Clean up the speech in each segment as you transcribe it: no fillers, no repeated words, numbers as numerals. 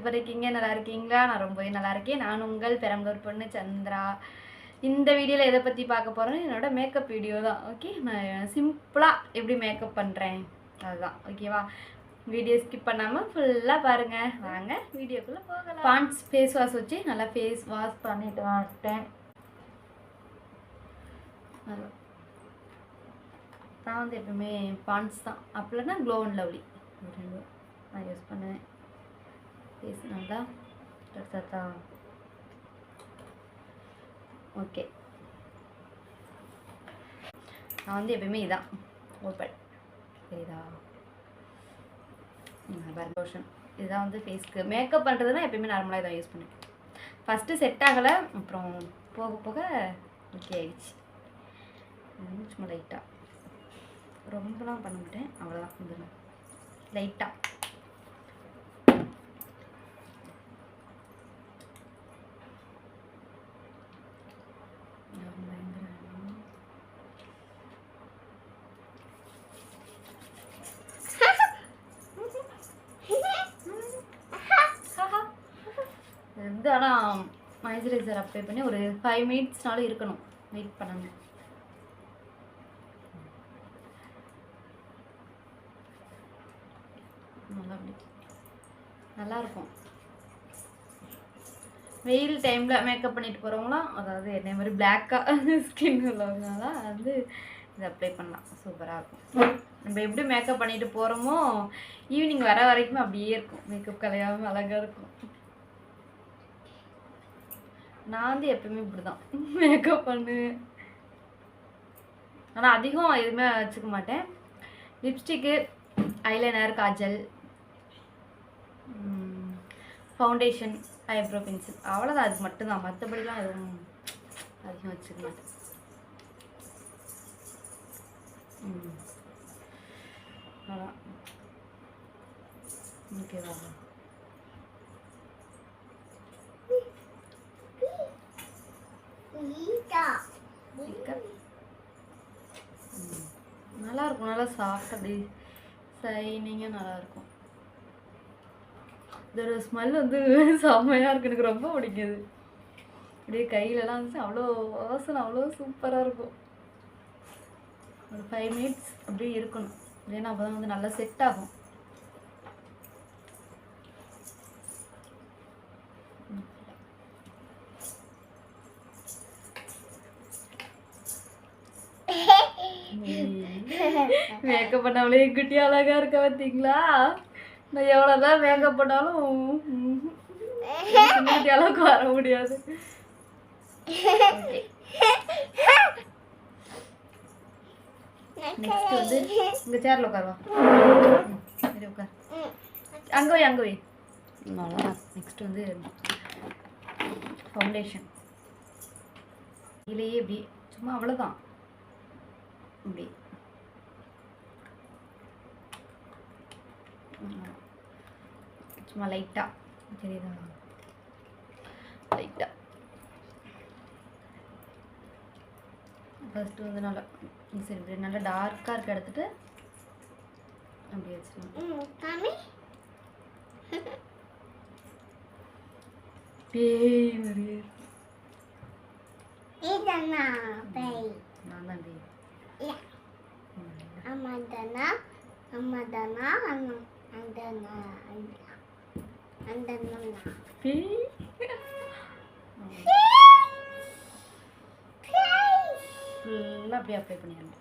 எப்படி இருக்கீங்க? நல்லா இருக்கீங்களா? நான் ரொம்பவே நல்லா இருக்கேன். நான் உங்கள் பெரம்பலூர் பொண்ணு சந்திரா. இந்த வீடியோவில் எதை பற்றி பார்க்க போகிறேன்னு என்னோட மேக்கப் வீடியோ தான். ஓகே, நான் சிம்பிளாக எப்படி மேக்கப் பண்ணுறேன் அதுதான். ஓகேவா? வீடியோ ஸ்கிப் பண்ணாமல் ஃபுல்லாக பாருங்கள். வாங்க வீடியோக்குள்ளே போகலாம். பாண்ட்ஸ் ஃபேஸ் வாஷ் வச்சு நல்லா ஃபேஸ் வாஷ் பண்ணிட்டு வந்துட்டேன். நான் வந்து எப்பவுமே பாண்ட்ஸ் தான், அப்படின்னா க்ளோ அண்ட் லவ்லி நான் யூஸ் பண்ணுவேன். ஃபேஸ் நல்லா தட்டா. ஓகே, நான் வந்து எப்பயுமே இதான் ஓப்பன் சரிதா பர்போஷன் இதுதான் வந்து ஃபேஸ்க்கு மேக்கப் பண்ணுறதுனா எப்பயுமே நார்மலாக இதான் யூஸ் பண்ணுவேன். ஃபஸ்ட்டு செட் ஆகலை, அப்புறம் போக போக ஓகே ஆயிடுச்சு. சும்மா லைட்டாக, ரொம்பலாம் பண்ண மாட்டேன், அவ்வளோதான். வந்து லைட்டாக வந்து. ஆனால் மாய்ஸ்சரைசர் அப்ளை பண்ணி ஒரு 5 மினிட்ஸ்னாலும் இருக்கணும், வெயிட் பண்ணணும். நல்லாயிருக்கும். வெயில் டைமில் மேக்கப் பண்ணிட்டு போகிறவங்களாம், அதாவது என்னை மாதிரி பிளாக்காக ஸ்கின் உள்ளவங்கனால வந்து இதை அப்ளை பண்ணலாம், சூப்பராக இருக்கும். நம்ம எப்படி மேக்கப் பண்ணிட்டு போகிறோமோ ஈவினிங் வர வரைக்கும் அப்படியே இருக்கும், மேக்கப் கலையாமல் அழகாக இருக்கும். நான் வந்து எப்பவுமே இப்படி தான் மேக்கப் பண்ணுவேன். ஆனால் அதிகம் எதுவுமே வச்சுக்க மாட்டேன். Lipstick, eyeliner, Kajal, foundation, eyebrow pencil, அவ்வளோதான். அது மட்டும்தான், மற்றபடிலாம் எதுவும் அதிகம் வச்சுக்க மாட்டேன். அதான் ஓகேவா? நல்லா இருக்கும், நல்லா சாஃப்ட், அப்படி சைனிங்காக நல்லாயிருக்கும். இதோட ஸ்மெல் வந்து செம்மையாக இருக்குது, எனக்கு ரொம்ப பிடிக்குது. அப்படியே கையிலலாம் வந்துச்சு, அவ்வளோ வாசனை, அவ்வளோ சூப்பராக இருக்கும். ஒரு 5 மினிட்ஸ் அப்படியே இருக்கணும், இல்லைன்னா அப்போ தான் வந்து நல்லா செட் ஆகும். மேக்கப் பண்ணாமலே குட்டி அழகா இருக்க பார்த்தீங்களா? நான் எவ்வளோதான் மேக்கப் பண்ணாலும் குட்டி அளவுக்கு வர முடியாது. நெக்ஸ்ட் வந்து இந்த சேர்ல உட்காருவா, உட்கார், அங்கே வை அங்கே வை. நெக்ஸ்ட் வந்து ஃபவுண்டேஷன். இதுலேயே இப்படி சும்மா அவ்வளோதான், இப்படி சும்மா லைட்டாக தெரியுதா? லைட்டாக ஃபஸ்ட்டு வந்து நல்லா சரி நல்லா டார்க்காக இருக்க எடுத்துட்டு அப்படி வச்சுருவேன். பேய் மாதிரியே நான் தான் பேய். ஃபுல்லாக அப்படியே அப்ளை பண்ணிடணும்.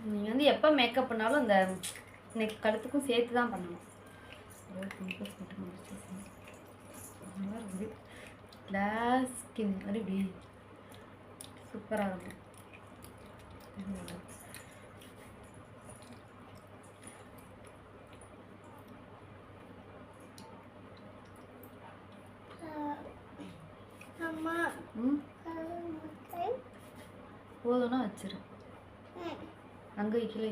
நீங்கள் வந்து எப்போ மேக்கப் பண்ணாலும் இந்த நெக் கழுத்துக்கும் சேர்த்து தான் பண்ணணும். நல்லா இருக்குது, கிளாஸ் ஸ்கின் மாதிரி இப்படி சூப்பராக இருக்கும். அம்மா ம் போதும்னா வச்சிரு. அங்கே வைக்கலே.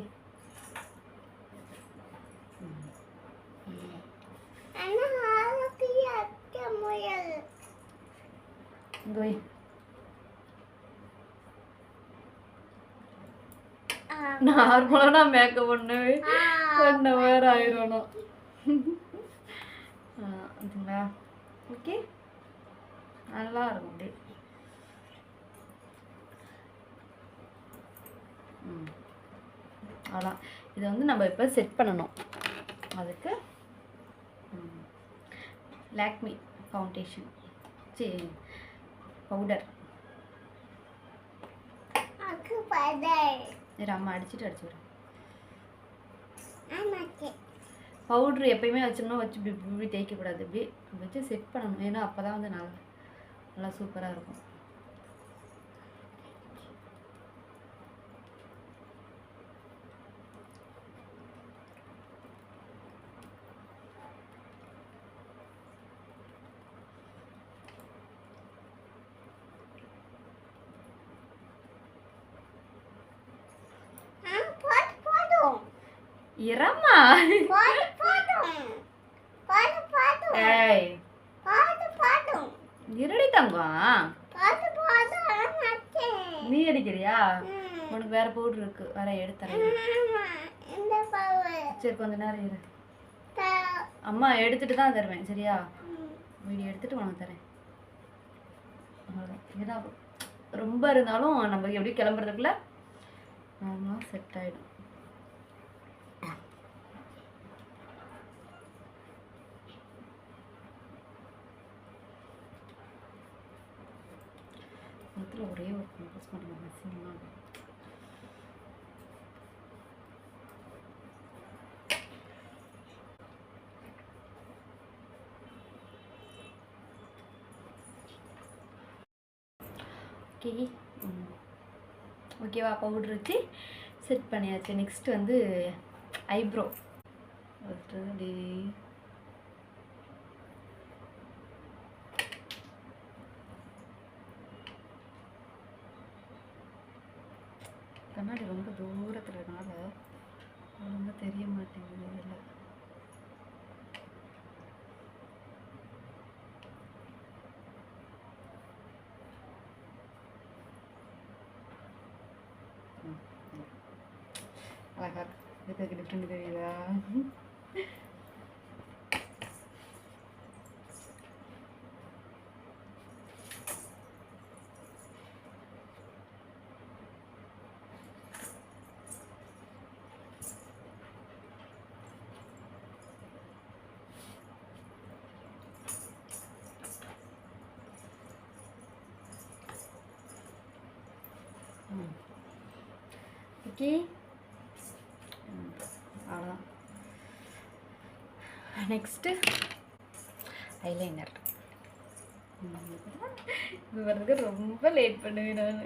இங்கே வை. நார்மலாக நான் மேக்கப் பண்ணவே 1 hour ஆயிடணும். அதுங்களா ஓகே நல்லா இருக்கும் அப்படியே. அவ்வளோதான். இதை வந்து நம்ம இப்போ செட் பண்ணணும். அதுக்கு லாக்மி ஃபவுண்டேஷன் பவுடர். அம்மா அடிச்சுட்டு அடிச்சுடுறேன். பவுட்ரு எப்பயுமே வச்சோம்னா வச்சு இப்படி இப்படி தேய்க்கக்கூடாது. இப்படி வச்சு செட் பண்ணணும். ஏன்னா அப்போ தான் வந்து நல்லா சூப்பராக இருக்கும். இரமா ஏய் இருடி தங்கம். நீ அடிக்கிறியா? உனக்கு வேற பவுடர் இருக்கு, வேற எடுத்துறேன். சரி கொஞ்ச நேரம் இரு. அம்மா எடுத்துட்டு தான் தருவேன் சரியா? வீடியோ எடுத்துட்டு உனக்கு தரேன். ஏன்னா ரொம்ப இருந்தாலும் நம்ம எப்படி கிளம்புறதுக்குள்ள நார்மலாக செட் ஆகிடும். அதில் ஒரே ஒரு கம்போஸ் பண்ணுவாங்க சினிமா. ஓகே ஓகேவா? பவுட்ரு வச்சு செட் பண்ணியாச்சு. நெக்ஸ்ட் வந்து ஐப்ரோ. கண்ணாடி ரொம்ப தூரத்துலனால ரொம்ப தெரிய மாட்டேங்குது. இதில் அழகா இதுக்கு டிஃப்ரெண்ட் தெரியுதா? ஓகே அவ்வளோதான். Next eyeliner. இது வர்றதுக்கு ரொம்ப லேட் பண்ணுவேன் நான்.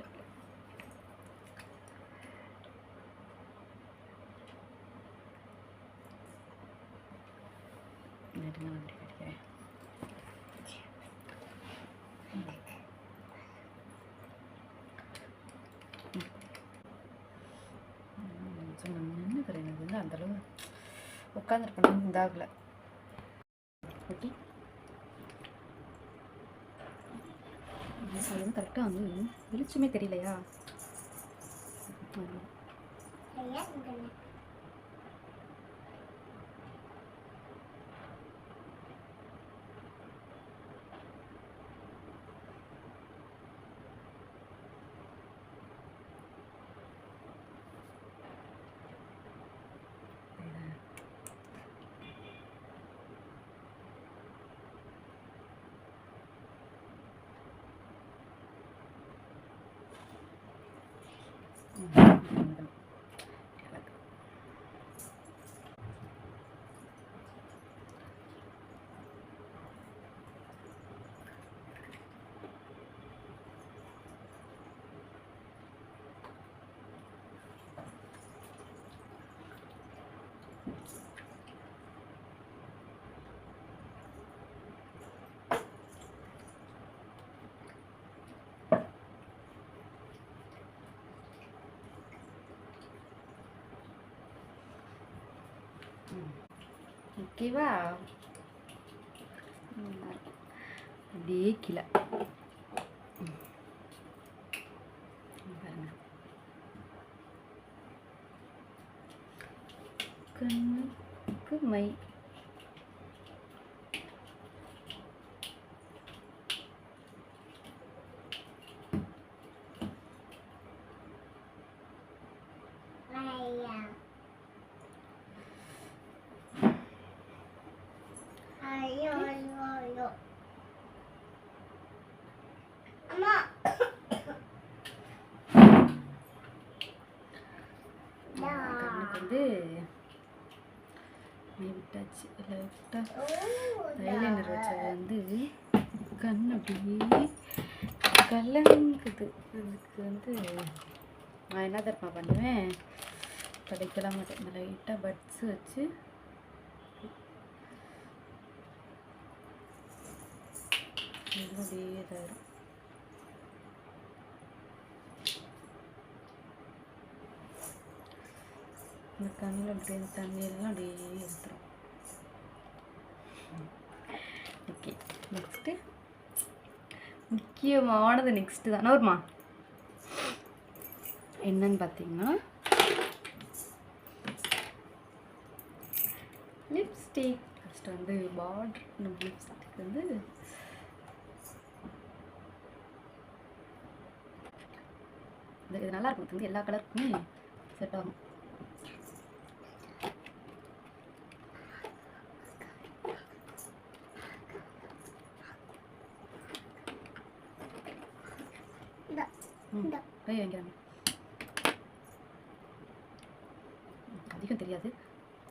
அந்தளவு உட்காந்துருப்பேன் இதாகல. ஓகே அது வந்து கரெக்டாக வந்து வெளிச்சமே தெரியலையா? ஓகேவா? அப்படியே கீழே பாருங்க. கண்ணுக்கு மை. கண்ணுக்கு மை விட்டாச்சு. ஐலைனர் வச்சது கண் அப்படியே கலங்குது. அதுக்கு நான் என்ன தரமா பண்ணுவேன், படிக்கலாம் மாட்டேன். லைட்டாக பட்ஸ் வச்சு அப்படியே இதாயிரும். இந்த கண்ணில் அப்படியே தண்ணியெல்லாம் அப்படியே எடுத்துரும். ஓகே, நெக்ஸ்ட்டு முக்கியமானது நெக்ஸ்ட்டு தானே வருமா, என்னன்னு பார்த்தீங்கன்னா லிப்ஸ்டிக். ஃபஸ்ட்டு பார்டர் நம்ம லிப்ஸ்டிக் இது நல்லா இருக்கும். எல்லா கலருக்குமே செட் ஆகும். வாங்கிறாங்க, அதிகம் தெரியாது,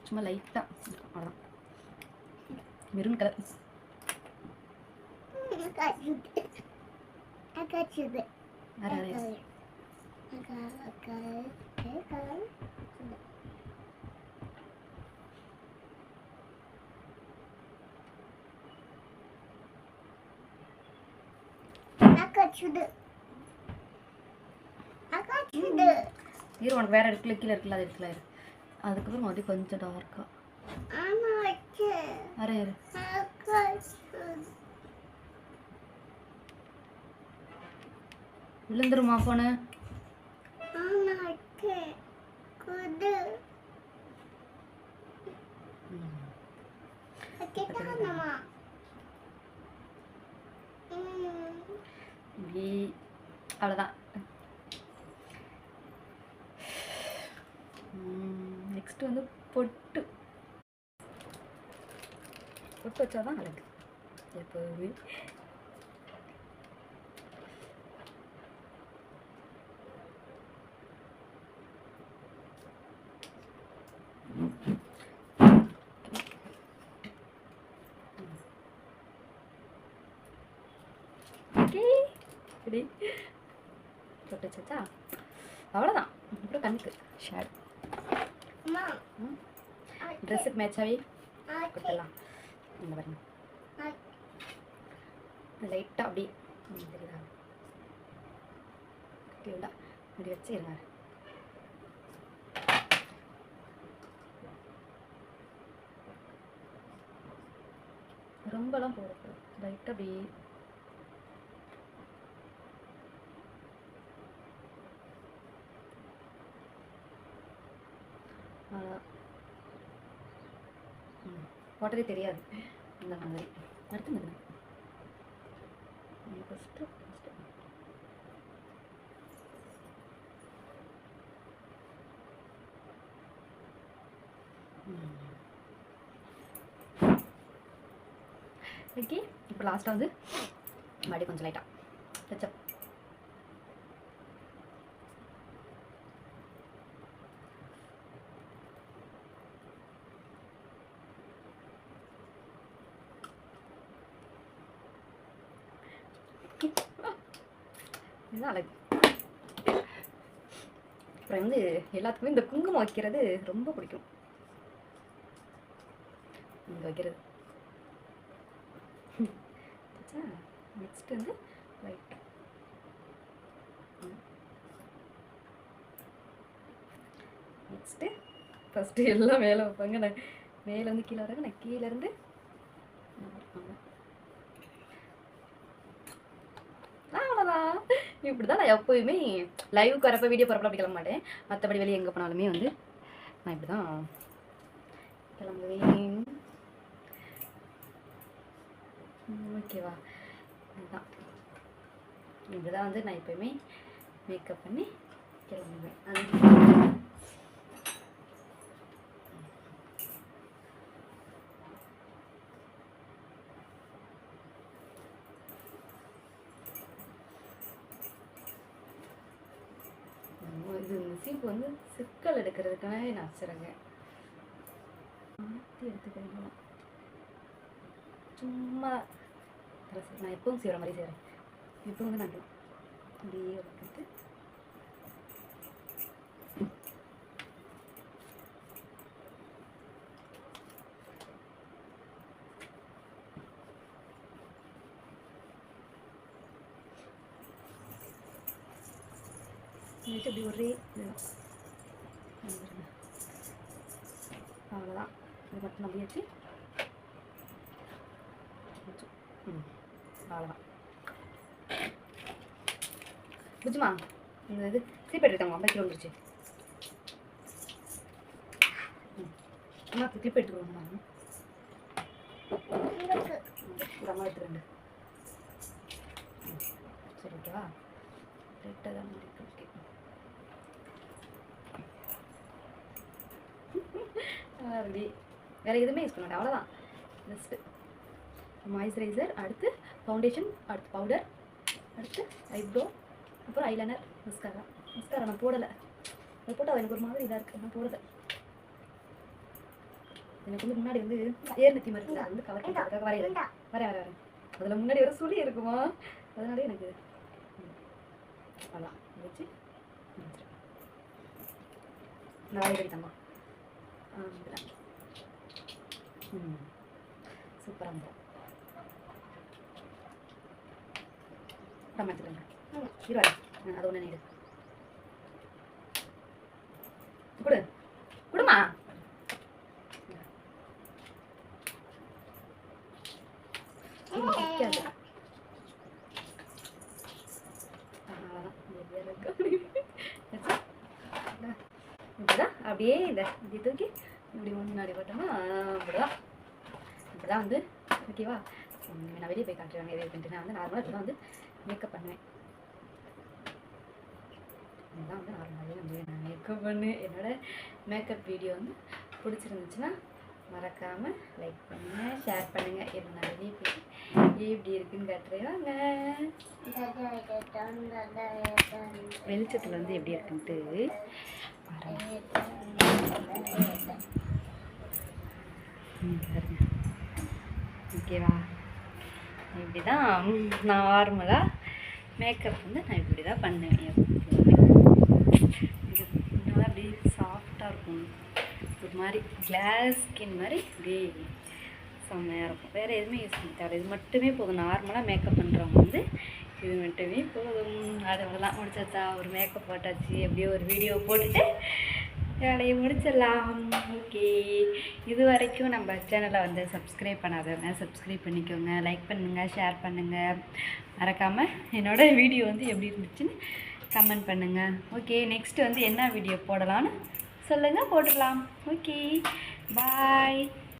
சும்மா லைட்டாக அவ்வளோதான். Maroon colour. இரு, உனக்கு வேற இருக்குல்ல, கீழே இருக்குல்ல, அது இருக்குல்ல. அதுக்கப்புறம் மறுபடியும் கொஞ்சம் டார்க்கா அரே விழுந்துருமா போன. அவ்வளோதான். நெக்ஸ்ட் பொட்டு. பொட்டு வச்சாதான் அழகு எப்போதுமே. இப்படி பொட்டு வச்சா அவ்வளோதான். அப்புறம் கண்ணுக்கு ஷேட் ட்ரெஸ்ஸுக்கு மேட்சாகவே கொடுத்துடலாம். இந்த பாருங்க, லைட்டாக அப்படியே தெரியுதா, கியூண்டா இப்படி வச்சு இருங்க. ரொம்பலாம் போடக்கூடாது, லைட்டாக அப்படியே போட்டதே தெரியாது இந்த மாதிரி. அடுத்து ஃபஸ்ட்டு ஓகே. இப்போ லாஸ்ட்டாக மறுபடியும் கொஞ்சம் லைட்டாக டச்சப். இதுதான் அழகு. அப்புறம் எல்லாத்துக்குமே இந்த குங்குமம் வைக்கிறது ரொம்ப பிடிக்கும். இங்கே வைக்கிறது. Next light. நெக்ஸ்ட்டு ஃபஸ்ட்டு எல்லாம் மேலே வைப்பாங்க, நான் மேலேருந்து கீழே வராங்க, நான் கீழேருந்து அவ்வளோதான். இப்படி தான் நான் எப்போயுமே லைவுக்கு வரப்போ வீடியோ போகிறப்ப அப்படி கிளம்ப மாட்டேன். மற்றபடி வெளியே எங்கே போனாலுமே வந்து நான் இப்படி தான் கிளம்புவேன். ஓகேவா? இதுதான் இப்படி தான் வந்து நான் எப்போயுமே மேக்கப் பண்ணி கிளம்புவேன். அது இது இந்த சீப்பு வந்து சிக்கல் எடுக்கிறதுக்கான நான் வச்சுருங்க மாற்றி எடுத்துக்கிறேன். சும்மா நான் எப்பவும் செய்கிற மாதிரி செய்கிறேன். இப்போ வந்து நான் அப்படியே எடுத்துட்டு அப்படி ஒரே அவ்வளோதான். இது மட்டும் அப்படியே வச்சு அவ்வளோதான். புரிஞ்சுமா? இந்த இது சீப் எடுத்துட்டாங்க 50 கிலோ வந்துருச்சு. கிளிப் எடுத்துருவோம். ஒரு அம்மா எடுத்துருண்டு. சரி ஓகேவா? ரெட்டாக தான் ஓகே. ரெடி. வேறு எதுவுமே யூஸ் பண்ண மாட்டேன். அவ்வளோதான். ஜஸ்ட்டு மாய்ஸ்சரைசர், அடுத்து ஃபவுண்டேஷன், அடுத்து பவுடர், அடுத்து ஐப்ரோ, அப்புறம் ஐலைனர், மஸ்காரா. மஸ்காரா நான் போடலை. அது போட்டால் எனக்கு ஒரு மாதிரி இதாக இருக்குது. நான் போடலை. எனக்கு வந்து முன்னாடி வந்து ஏர்நத்தி மாதிரி இருக்குது. அது வந்து கவர் பண்ணுறதுக்காக வரேன். அதில் முன்னாடி ஒரு சுழி இருக்குமா, அதனாலே எனக்கு அதான் வச்சு நல்லா எடுத்தாங்க. சூப்பராக இருந்தோம். எடுத்துக்கோங்க. இருவாரு அது ஒன்று நீடு கொடு கொடுமா. இப்படிதான் அப்படியே இந்த இப்படி தூக்கி இப்படி முன்னாடி போட்டோம்னா இப்படிதான் வந்து ஓகேவா? நான் வெளியே போய் காட்டுறேன். வெளியே போயிட்டு நான் வந்து நார்மலாக இப்படிதான் வந்து மேக்கப் பண்ணுவேன். இதுதான் வந்து நார்மலாகவே வந்து நான் மேக்கப் பண்ணுவேன். என்னோட மேக்கப் வீடியோ வந்து பிடிச்சிருந்துச்சுன்னா மறக்காமல் லைக் பண்ணுங்கள், ஷேர் பண்ணுங்கள். என்ன நான் வெளியே போயிட்டு எப்படி இருக்குன்னு காட்டுறேன். வெளிச்சத்தில் வந்து எப்படி இருக்குன்ட்டு ஓகேவா? இப்படி தான் நார்மலாக மேக்கப் வந்து நான் இப்படி தான் பண்ணுவேன். இது நல்லா அப்படியே சாஃப்டாக இருக்கும். ஒரு மாதிரி கிளாஸ் ஸ்கின் மாதிரி அப்படியே செம்மையாக இருக்கும். வேறு எதுவுமே யூஸ் பண்ண தேவை. இது மட்டுமே போதும். நார்மலாக மேக்கப் பண்ணுறவங்க வந்து இது மட்டுமே போதும். அதெல்லாம் முடிச்சாச்சா? ஒரு மேக்கப் போட்டாச்சு. அப்படியே ஒரு வீடியோ போட்டுட்டு வேலையை முடிச்சிடலாம். ஓகே, இது வரைக்கும் நம்ம சேனலை வந்து சப்ஸ்கிரைப் பண்ணாதவங்க சப்ஸ்கிரைப் பண்ணிக்கோங்க, லைக் பண்ணுங்கள், ஷேர் பண்ணுங்கள். மறக்காமல் என்னோடய வீடியோ வந்து எப்படி இருந்துச்சுன்னு கமெண்ட் பண்ணுங்கள். ஓகே, நெக்ஸ்ட்டு வந்து என்ன வீடியோ போடலான்னு சொல்லுங்கள், போட்டுடலாம். ஓகே, பாய்.